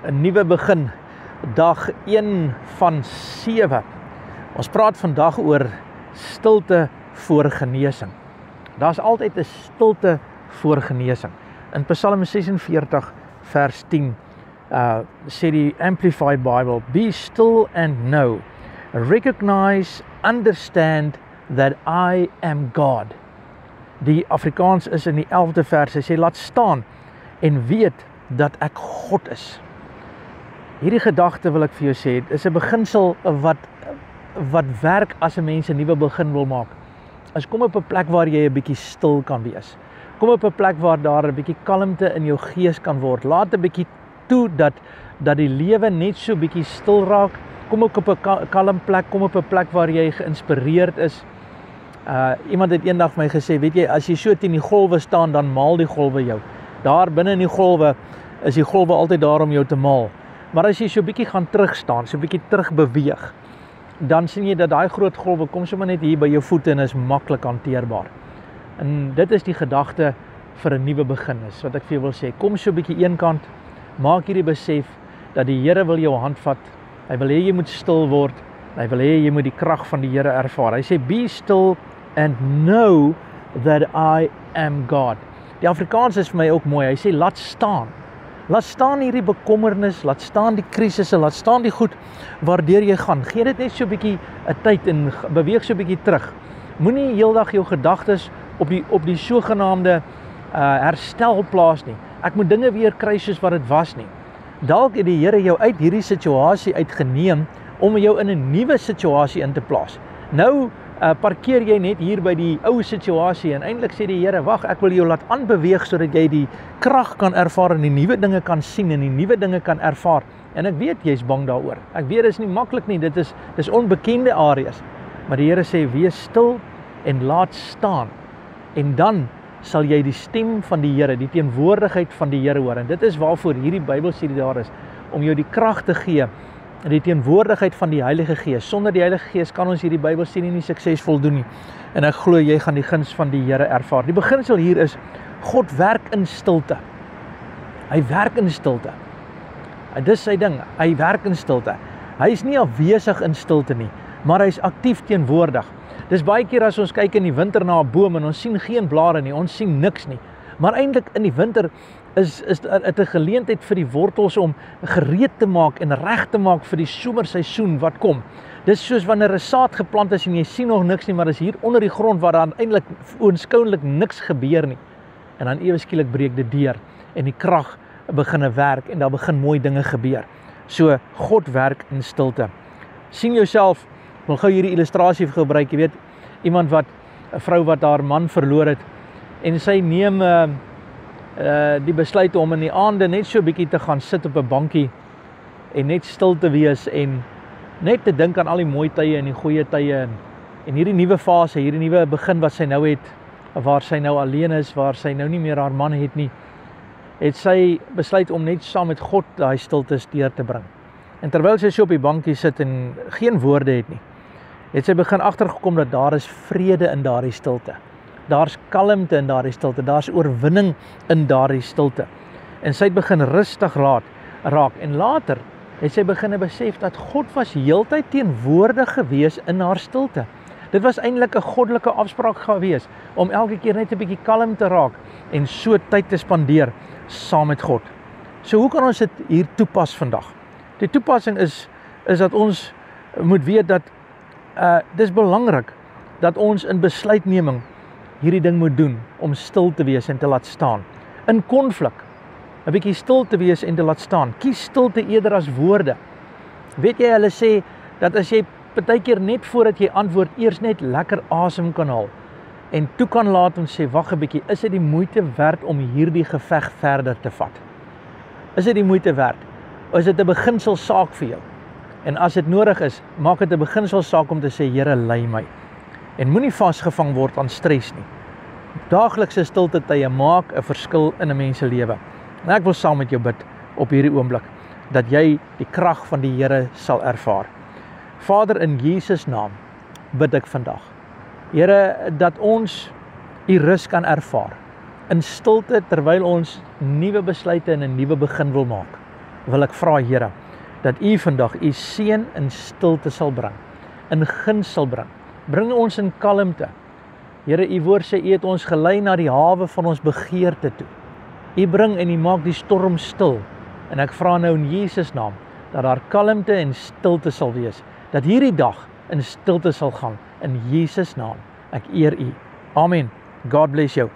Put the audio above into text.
'n nuwe begin, dag 1 van 7. Ons praat vandag oor stilte voor genesing. Daar's altyd 'n stilte voor genesing. In Psalm 46 vers 10 sê die Amplified Bible, "Be still and know, recognize, understand that I am God." Die Afrikaans is in die 11de vers, hy sê, laat staan en weet dat ek God is. Hierdie gedagte wil ek vir jou sê, is 'n beginsel wat werk as 'n mens 'n nuwe begin wil maak. As kom op 'n plek waar jy 'n bietjie stil kan wees. Kom op 'n plek waar daar 'n bietjie kalmte in jou gees kan word. Laat 'n bietjie toe dat die lewe net so bietjie stil raak. Kom ook op 'n kalm plek, kom op 'n plek waar jy geïnspireerd is. Iemand het eendag vir my gesê, weet jy, as jy so teen die golwe staan, dan maal die golwe jou. Daar binne in die golwe is die golwe altyd daar om jou te maal. Maar as jy so bietjie gaan terug staan, so bietjie terug beweeg, dan sien jy dat daai groot golwe kom sommer net hier by jou voete en is maklik hanteerbaar. En dit is die gedagte vir 'n nuwe begin is, wat ek vir jou wil sê. Kom so bietjie eenkant, maak hierdie besef dat die Here wil jou hand vat. Hy wil hê jy moet stil word. Hy wil hê jy moet die krag van die Here ervaar. Hy sê, "Be still and know that I am God." Die Afrikaans is vir my ook mooi. Hy sê, laat staan. Laat staan hierdie bekommernis, laat staan die krisisse, laat staan die goed waardeur jy gaan. Gee dit net so 'n bietjie 'n tyd en beweeg so 'n bietjie terug. Moenie heeldag jou gedagtes op die sogenaamde herstel plaas nie. Ek moet dinge weer kry soos wat dit was nie. Dalk het die Here jou uit hierdie situasie uitgeneem om jou in 'n nuwe situasie in te plaas. Nou parkeer jy net hier by die ou situasie en eintlik sê die Here, wag, ek wil jou laat aanbeweeg sodat jy die krag kan ervaar en die nuwe dinge kan sien en die nuwe dinge kan ervaar. En ek weet jy's bang daaroor. Ek weet dit is nie maklik nie, dis onbekende areas. Maar die Here sê, wees stil en laat staan. En dan sal jy die stem van die Here, die teenwoordigheid van die Here hoor. En dit is waarvoor hierdie Bybelstudie daar is, om jou die krag te gee, die teenwoordigheid van die Heilige Gees. Sonder die Heilige Gees kan ons hierdie Bybelstudie nie suksesvol doen nie. En ek glo jy gaan die guns van die Here ervaar. Die beginsel hier is, God werk in stilte. Hy werk in stilte. Dis sy ding, hy werk in stilte. Hy is nie afwesig in stilte nie, maar hy is aktief teenwoordig. Dis baie keer as ons kyk in die winter na 'n boom en ons sien geen blare nie, ons sien niks nie. Maar eintlik in die winter is dit 'n geleentheid vir die wortels om gereed te maak en reg te maak vir die somerseisoen wat kom. Dis soos wanneer 'n saad geplant is en jy sien nog niks nie, maar is hier onder die grond waar daar eintlik oënskoulik niks gebeur nie. En dan ewe skielik breek dit deur en die krag begin werk en daar begin mooi dinge gebeur. So God werk in stilte. Sien jouself, ek wil gou hierdie illustrasie gebruik, jy weet, 'n vrou wat haar man verloor het en sy neem die besluit om in die aande net so 'n bietjie te gaan sit op 'n bankie en net stil te wees en net te dink aan al die mooi tye en die goeie tye en hierdie nuwe fase, hierdie nuwe begin wat sy nou het, waar sy nou alleen is, waar sy nou nie meer haar man het nie, het sy besluit om net saam met God daai stilte deur te bring. En terwyl sy so op die bankie sit en geen woorde het nie, het sy begin agtergekom dat daar is vrede in daardie stilte. Daar's kalmte in daardie stilte, daar's oorwinning in daardie stilte. En sy het begin rustig raak en later het sy begin besef dat God was heeltyd teenwoordig gewees in haar stilte. Dit was eintlik 'n goddelike afspraak gewees om elke keer net 'n bietjie kalm te raak en so tyd te spandeer saam met God. So hoe kan ons dit hier toepas vandag? Die toepassing is dat ons moet weet dat dis belangrik dat ons in besluitneming hierdie ding moet doen om stil te wees en te laat staan. In konflik, 'n bietjie stil te wees en te laat staan. Kies stilte eerder as woorde. Weet jy, hulle sê dat as jy partykeer net voordat jy antwoord eers net lekker asem kan haal en toe kan laat om sê, wag 'n bietjie, is dit die moeite werd om hierdie geveg verder te vat? Is dit die moeite werd? Of is dit 'n beginselsaak vir jou? En as dit nodig is, maak dit 'n beginselsaak om te sê, Here, lei my. En moenie vasgevang word aan stres nie. Daaglikse stilte tye maak 'n verskil in 'n mens se lewe. En ek wil saam met jou bid op hierdie oomblik dat jy die krag van die Here sal ervaar. Vader, in Jesus naam bid ek vandag, Here, dat ons U rus kan ervaar in stilte terwyl ons nuwe besluite en 'n nuwe begin wil maak. wil ek vra, Here, dat U vandag U seën in stilte sal bring, in guns sal bring. Bring ons in kalmte. Here, U woord sê U het ons gelei na die hawe van ons begeerte toe. U bring en U maak die storm stil. En ek vra nou in Jesus naam, dat daar kalmte en stilte sal wees, dat hierdie dag in stilte sal gaan, in Jesus naam. Ek eer U. Amen. God bless you.